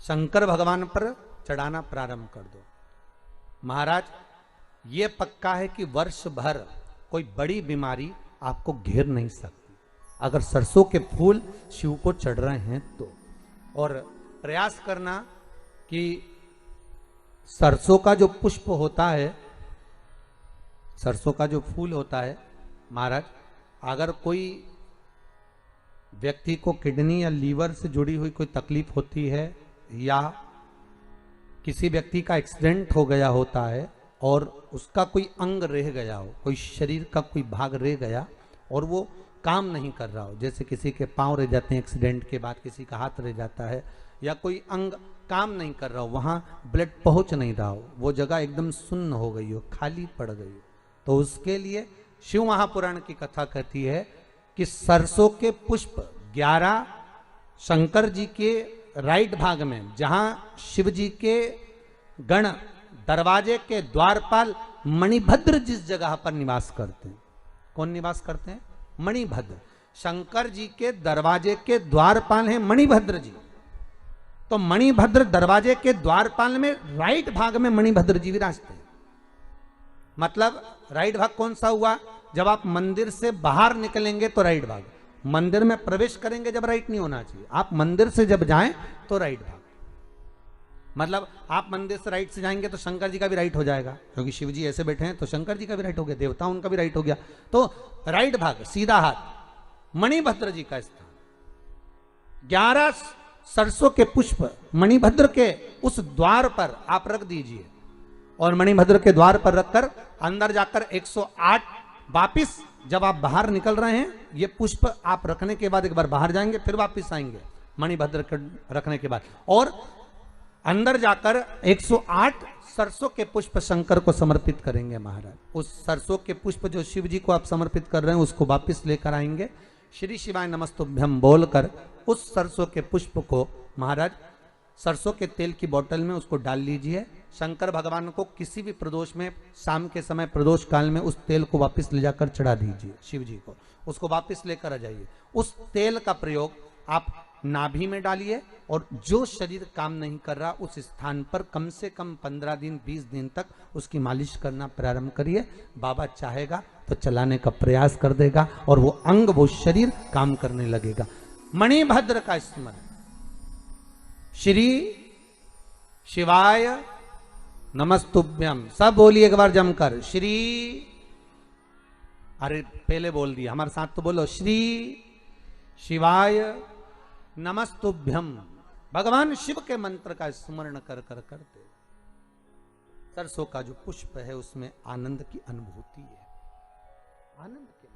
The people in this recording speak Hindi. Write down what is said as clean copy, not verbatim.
शंकर भगवान पर चढ़ाना प्रारंभ कर दो। महाराज ये पक्का है कि वर्ष भर कोई बड़ी बीमारी आपको घेर नहीं सकती अगर सरसों के फूल शिव को चढ़ रहे हैं तो। और प्रयास करना कि सरसों का जो पुष्प होता है, सरसों का जो फूल होता है महाराज, अगर कोई व्यक्ति को किडनी या लीवर से जुड़ी हुई कोई तकलीफ होती है या किसी व्यक्ति का एक्सीडेंट हो गया होता है और उसका कोई अंग रह गया हो, कोई शरीर का कोई भाग रह गया और वो काम नहीं कर रहा हो, जैसे किसी के पांव रह जाते हैं एक्सीडेंट के बाद, किसी का हाथ रह जाता है या कोई अंग काम नहीं कर रहा हो, वहां ब्लड पहुंच नहीं रहा हो, वो जगह एकदम सुन्न हो गई हो, खाली पड़ गई हो, तो उसके लिए शिव महापुराण की कथा कहती है कि सरसों के पुष्प 11 शंकर जी के राइट भाग में, जहां शिव जी के गण दरवाजे के द्वारपाल मणिभद्र जिस जगह पर निवास करते हैं, कौन निवास करते हैं? मणिभद्र। शंकर जी के दरवाजे के द्वारपाल हैं मणिभद्र जी। तो मणिभद्र दरवाजे के द्वारपाल में राइट भाग में मणिभद्र जी विराजते हैं। मतलब राइट भाग कौन सा हुआ? जब आप मंदिर से बाहर निकलेंगे तो राइट भाग, मंदिर में प्रवेश करेंगे जब राइट नहीं होना चाहिए, आप मंदिर से जब जाएं तो राइट भाग। मतलब आप मंदिर से राइट से जाएंगे तो शंकर जी का भी राइट हो जाएगा, क्योंकि शिव जी ऐसे बैठे हैं तो शंकर जी का भी राइट हो गया, देवता उनका भी राइट हो गया, तो राइट भाग सीधा हाथ मणिभद्र जी का स्थान। 11 सरसों के पुष्प मणिभद्र के उस द्वार पर आप रख दीजिए और मणिभद्र के द्वार पर रखकर अंदर जाकर 108 वापिस जब आप बाहर निकल रहे हैं, ये पुष्प आप रखने के बाद एक बार बाहर जाएंगे फिर वापिस आएंगे मणिभद्र के रखने के बाद, और अंदर जाकर 108 सरसों के पुष्प शंकर को समर्पित करेंगे महाराज। उस सरसों के पुष्प जो शिव जी को आप समर्पित कर रहे हैं उसको वापिस लेकर आएंगे, श्री शिवाय नमस्तुभ्यम बोलकर उस सरसों के पुष्प को महाराज सरसों के तेल की बोतल में उसको डाल लीजिए। शंकर भगवान को किसी भी प्रदोष में शाम के समय प्रदोष काल में उस तेल को वापस ले जाकर चढ़ा दीजिए शिव जी को, उसको वापस लेकर आ जाइए। उस तेल का प्रयोग आप नाभि में डालिए और जो शरीर काम नहीं कर रहा उस स्थान पर कम से कम 15 दिन 20 दिन तक उसकी मालिश करना प्रारंभ करिए। बाबा चाहेगा तो चलाने का प्रयास कर देगा और वो अंग वो शरीर काम करने लगेगा। मणिभद्र का स्मरण, श्री शिवाय नमस्तुभ्यम, सब बोलिए एक बार जमकर, श्री, अरे पहले बोल दिया, हमारे साथ तो बोलो, श्री शिवाय नमस्तुभ्यम। भगवान शिव के मंत्र का स्मरण कर कर करते सरसों का जो पुष्प है उसमें आनंद की अनुभूति है, आनंद के